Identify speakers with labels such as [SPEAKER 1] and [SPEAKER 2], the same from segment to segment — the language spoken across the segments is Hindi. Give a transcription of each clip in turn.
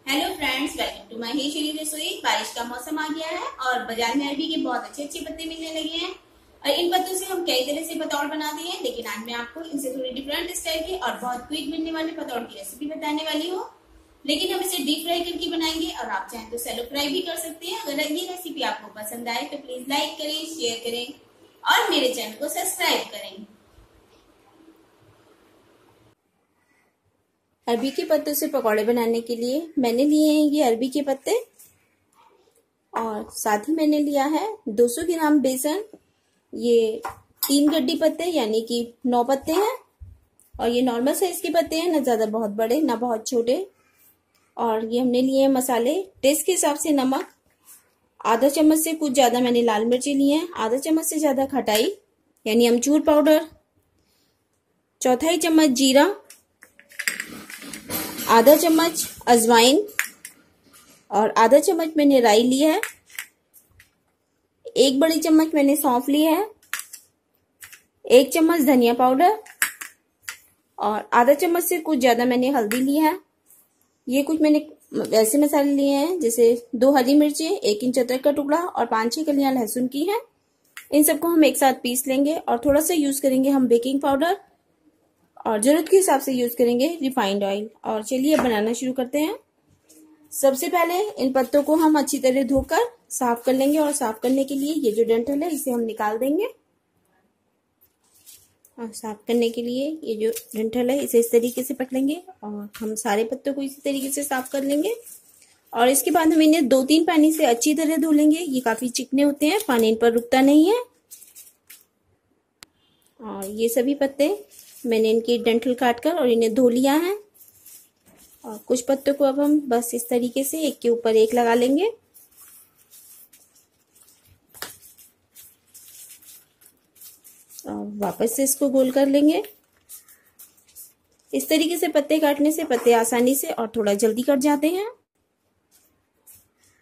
[SPEAKER 1] Hello friends, welcome to my हेशरी रसोई। बारिश का मौसम आ गया है और बाजार में अरबी के बहुत अच्छे अच्छे पत्ते मिलने लगे हैं और इन पत्तों से हम कई तरह से पतौड़ बनाते हैं। लेकिन आज मैं आपको इनसे थोड़ी डिफरेंट स्टाइल के और बहुत क्विक बनने वाले पतौड़ की रेसिपी बताने वाली हूँ। लेकिन हम इसे डीप फ्राई करके बनाएंगे और आप चाहें तो सैलो फ्राई भी कर सकते हैं। अगर ये रेसिपी आपको पसंद आए तो प्लीज लाइक करें, शेयर करें और मेरे चैनल को सब्सक्राइब करें। अरबी के पत्तों से पकौड़े बनाने के लिए मैंने लिए हैं ये अरबी के पत्ते और साथ ही मैंने लिया है 200 ग्राम बेसन। ये 3 गड्डी पत्ते यानी कि 9 पत्ते हैं और ये नॉर्मल साइज के पत्ते हैं, ना ज्यादा बहुत बड़े ना बहुत छोटे। और ये हमने लिए हैं मसाले, टेस्ट के हिसाब से नमक, आधा चम्मच से कुछ ज्यादा मैंने लाल मिर्ची लिए हैं, आधा चम्मच से ज्यादा खटाई यानी अमचूर पाउडर, चौथाई चम्मच जीरा, आधा चम्मच अजवाइन और आधा चम्मच मैंने राई लिया है, 1 बड़ी चम्मच मैंने सौंफ लिया है, 1 चम्मच धनिया पाउडर और आधा चम्मच से कुछ ज्यादा मैंने हल्दी लिया है। ये कुछ मैंने वैसे मसाले लिए हैं जैसे 2 हरी मिर्ची, 1 इंच अदरक का टुकड़ा और 5-6 कलियां लहसुन की हैं। इन सबको हम एक साथ पीस लेंगे और थोड़ा सा यूज करेंगे हम बेकिंग पाउडर और जरूरत के हिसाब से यूज करेंगे रिफाइंड ऑयल। और चलिए अब बनाना शुरू करते हैं। सबसे पहले इन पत्तों को हम अच्छी तरह धोकर साफ कर लेंगे और साफ करने के लिए ये जो डंठल है इसे हम निकाल देंगे। और साफ करने के लिए ये जो डंठल है इसे इस तरीके से पकड़ेंगे और हम सारे पत्तों को इसी तरीके से साफ कर लेंगे। और इसके बाद हम इन्हें 2-3 पानी से अच्छी तरह धो लेंगे। ये काफी चिकने होते हैं, पानी इन पर रुकता नहीं है। और ये सभी पत्ते मैंने इनकी डंठल काटकर और इन्हें धो लिया है। और कुछ पत्तों को अब हम बस इस तरीके से एक के ऊपर एक लगा लेंगे। और वापस से इसको गोल कर लेंगे। इस तरीके से पत्ते काटने से पत्ते आसानी से और थोड़ा जल्दी कट जाते हैं।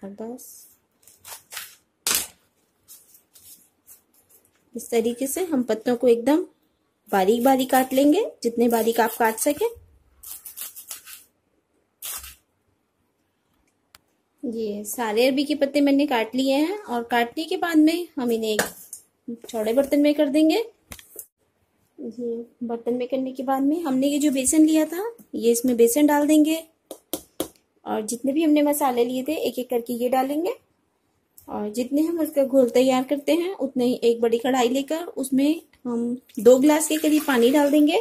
[SPEAKER 1] और बस इस तरीके से हम पत्तों को एकदम बारीक बारीक काट लेंगे, जितने बारीक आप काट सकें। ये सारे अरबी के पत्ते मैंने काट लिए हैं और काटने के बाद में हम इन्हें एक चौड़े बर्तन में कर देंगे। ये बर्तन में करने के बाद में हमने ये जो बेसन लिया था ये इसमें बेसन डाल देंगे और जितने भी हमने मसाले लिए थे एक एक करके ये डालेंगे। और जितने हम उसका घोल तैयार करते हैं उतने ही एक बड़ी कढ़ाई लेकर उसमें हम 2 गिलास के करीब पानी डाल देंगे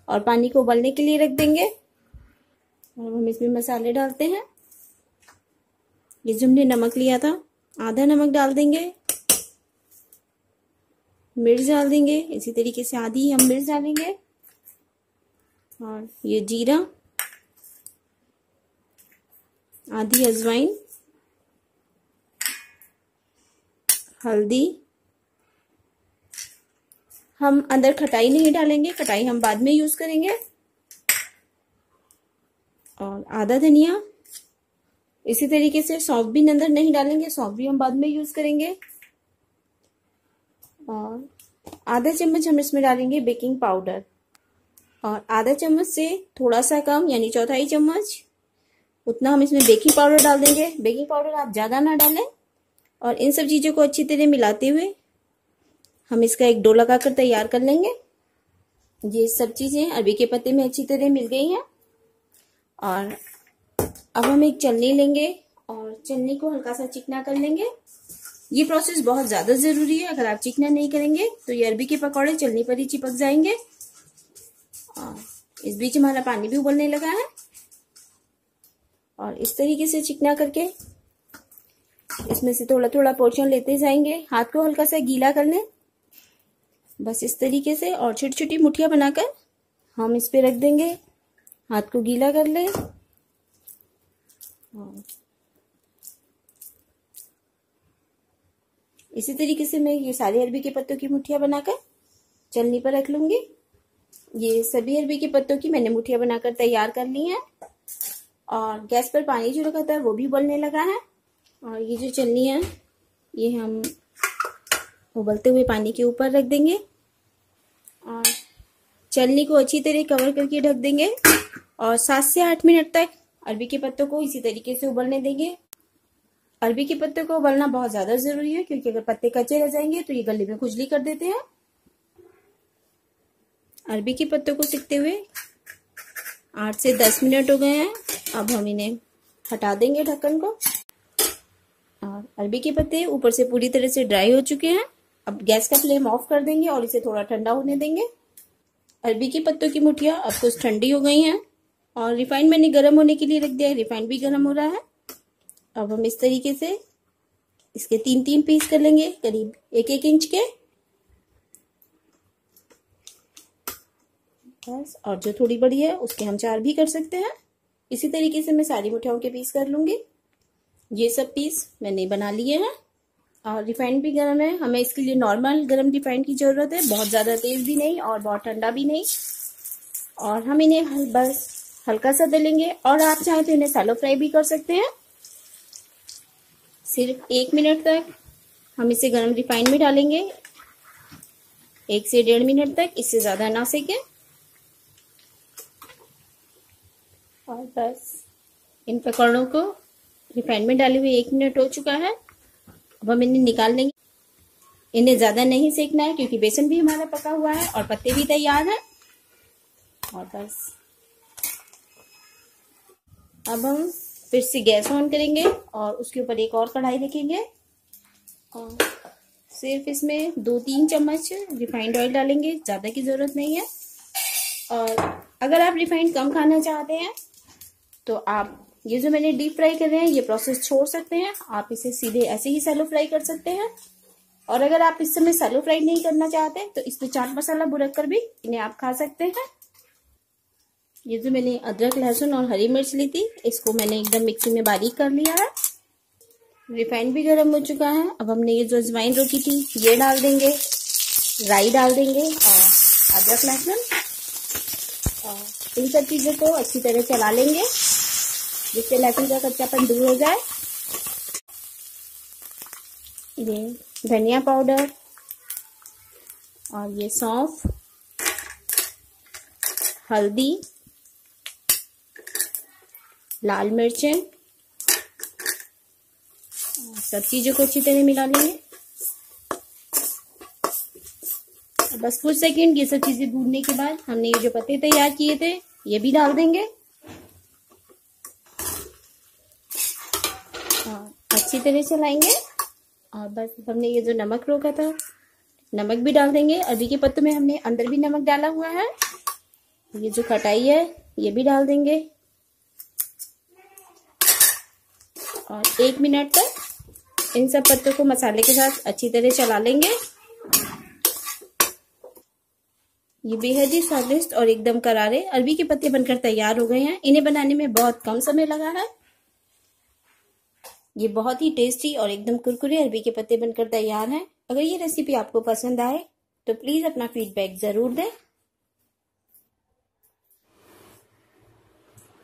[SPEAKER 1] और पानी को उबलने के लिए रख देंगे। और हम इसमें मसाले डालते हैं। ये जो हमने नमक लिया था आधा नमक डाल देंगे, मिर्च डाल देंगे, इसी तरीके से आधी हम मिर्च डालेंगे। और ये जीरा, आधी अजवाइन, हल्दी, हम अंदर खटाई नहीं डालेंगे, खटाई हम बाद में यूज करेंगे। और आधा धनिया, इसी तरीके से सौंफ भी अंदर नहीं डालेंगे, सौंफ भी हम बाद में यूज करेंगे। और आधा चम्मच हम इसमें डालेंगे बेकिंग पाउडर और आधा चम्मच से थोड़ा सा कम यानी चौथाई चम्मच उतना हम इसमें बेकिंग पाउडर डाल देंगे। बेकिंग पाउडर आप ज्यादा ना डालें। और इन सब चीजों को अच्छी तरह मिलाते हुए हम इसका एक डो लगाकर तैयार कर लेंगे। ये सब चीजें अरबी के पत्ते में अच्छी तरह मिल गई हैं। और अब हम एक चलनी लेंगे और चलनी को हल्का सा चिकना कर लेंगे। ये प्रोसेस बहुत ज्यादा जरूरी है, अगर आप चिकना नहीं करेंगे तो ये अरबी के पकौड़े चलनी पर ही चिपक जाएंगे। और इस बीच हमारा पानी भी उबलने लगा है। और इस तरीके से चिकना करके इसमें से थोड़ा थोड़ा पोर्शन लेते जाएंगे। हाथ को हल्का सा गीला कर लें, बस इस तरीके से। और छोटी छोटी मुठियां बनाकर हम इस पे रख देंगे। हाथ को गीला कर लें। इसी तरीके से मैं ये सारे अरबी के पत्तों की मुठियां बनाकर चलनी पर रख लूंगी। ये सभी अरबी के पत्तों की मैंने मुठियां बनाकर तैयार कर ली हैं। और गैस पर पानी जो रखा था वो भी उबलने लगा है। और ये जो चलनी है ये हम उबलते हुए पानी के ऊपर रख देंगे और चलनी को अच्छी तरह कवर करके ढक देंगे और 7 से 8 मिनट तक अरबी के पत्तों को इसी तरीके से उबलने देंगे। अरबी के पत्ते को उबलना बहुत ज्यादा जरूरी है, क्योंकि अगर पत्ते कच्चे रह जाएंगे तो ये गले में खुजली कर देते हैं। अरबी के पत्तों को सिकते हुए 8 से 10 मिनट हो गए हैं। अब हम इन्हें हटा देंगे ढक्कन को। और अरबी के पत्ते ऊपर से पूरी तरह से ड्राई हो चुके हैं। अब गैस का फ्लेम ऑफ कर देंगे और इसे थोड़ा ठंडा होने देंगे। अरबी के पत्तों की मुठियाँ अब कुछ ठंडी हो गई हैं और रिफाइंड मैंने गर्म होने के लिए रख दिया है। रिफाइंड भी गर्म हो रहा है। अब हम इस तरीके से इसके 3-3 पीस कर लेंगे, करीब 1-1 इंच के। बस, और जो थोड़ी बड़ी है उसके हम 4 भी कर सकते हैं। इसी तरीके से मैं सारी मिठाइयों के पीस कर लूंगी। ये सब पीस मैंने बना लिए हैं। और रिफाइंड भी गर्म है। हमें इसके लिए नॉर्मल गर्म रिफाइंड की जरूरत है, बहुत ज्यादा तेज भी नहीं और बहुत ठंडा भी नहीं। और हम इन्हें बस हल्का सा तलेंगे, और आप चाहें तो इन्हें शैलो फ्राई भी कर सकते हैं। सिर्फ 1 मिनट तक हम इसे गर्म रिफाइंड में डालेंगे, 1 से 1.5 मिनट तक, इससे ज्यादा ना सेकें। और बस इन पकौड़ों को रिफाइंड में डाले हुए 1 मिनट हो चुका है। अब हम इन्हें निकाल लेंगे। इन्हें ज्यादा नहीं सेकना है, क्योंकि बेसन भी हमारा पका हुआ है और पत्ते भी तैयार हैं। और बस अब हम फिर से गैस ऑन करेंगे और उसके ऊपर एक और कढ़ाई रखेंगे और सिर्फ इसमें 2-3 चम्मच रिफाइंड ऑयल डालेंगे, ज्यादा की जरूरत नहीं है। और अगर आप रिफाइंड कम खाना चाहते हैं तो आप ये जो मैंने डीप फ्राई कर रहे हैं ये प्रोसेस छोड़ सकते हैं। आप इसे सीधे ऐसे ही सैलो फ्राई कर सकते हैं। और अगर आप इस समय सैलो फ्राई नहीं करना चाहते तो इसमें चाट मसाला बुरक कर भी इन्हें आप खा सकते हैं। ये जो मैंने अदरक, लहसुन और हरी मिर्च ली थी, इसको मैंने एकदम मिक्सी में बारीक कर लिया है। रिफाइंड भी गर्म हो चुका है। अब हमने ये जो अजवाइन रोकी थी ये डाल देंगे, राई डाल देंगे और अदरक, लहसुन, और इन सब चीजों को अच्छी तरह चला लेंगे जिससे लहसुन का कच्चापन दूर हो जाए। ये धनिया पाउडर और ये सौंफ, हल्दी, लाल मिर्चें, सब चीजों को अच्छी तरह मिला लेंगे। बस कुछ सेकंड ये सब चीजें भूनने के बाद हमने ये जो पत्ते तैयार किए थे ये भी डाल देंगे और अच्छी तरह चलाएंगे। और बस हमने ये जो नमक रोका था नमक भी डाल देंगे। अरबी के पत्तों में हमने अंदर भी नमक डाला हुआ है। ये जो खटाई है ये भी डाल देंगे और 1 मिनट तक इन सब पत्तों को मसाले के साथ अच्छी तरह चला लेंगे। ये बेहद ही स्वादिष्ट और एकदम करारे अरबी के पत्ते बनकर तैयार हो गए हैं। इन्हें बनाने में बहुत कम समय लगा है। ये बहुत ही टेस्टी और एकदम कुरकुरे अरबी के पत्ते बनकर तैयार हैं। अगर ये रेसिपी आपको पसंद आए तो प्लीज अपना फीडबैक जरूर दें।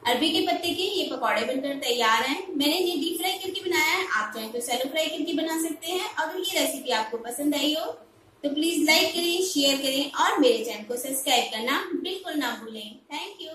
[SPEAKER 1] अरबी के पत्ते के ये पकौड़े बनकर तैयार हैं। मैंने इन्हें डीप फ्राई करके बनाया है, आप चाहें तो सैलो फ्राई करके बना सकते हैं। अगर ये रेसिपी आपको पसंद आई हो तो प्लीज लाइक करें, शेयर करें और मेरे चैनल को सब्सक्राइब करना बिल्कुल ना भूलें। Thank you.